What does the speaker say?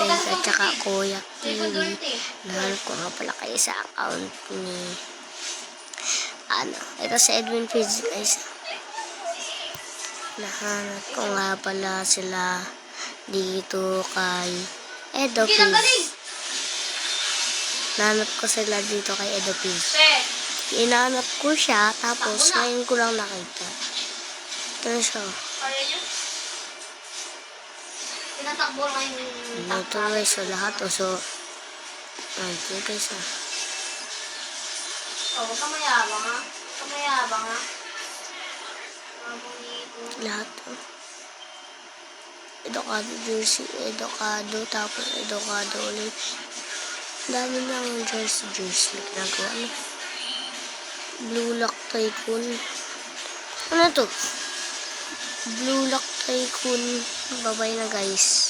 Friends at saka Kuya TV. Nahanap ko nga pala kayo sa account ni ito si Edwin Page guys. Nahanap ko nga pala sila dito kay Edo Page. Nahanap ko sila dito kay Edo Page. Inahanap ko siya, tapos ngayon ko lang nakita. Ito na siya. Tinatakbo lang yung Ito guys, so lahat. So, ito guys huwag ka mayabang ha. Huwag ka mayabang ha. lahat Edocado jersey, Edocado, tapos Edocado ulit. Dami lang yung jersey ginagawa na. Blue Lock Tycoon. Ano to? Blue Lock Tycoon. Babay na guys.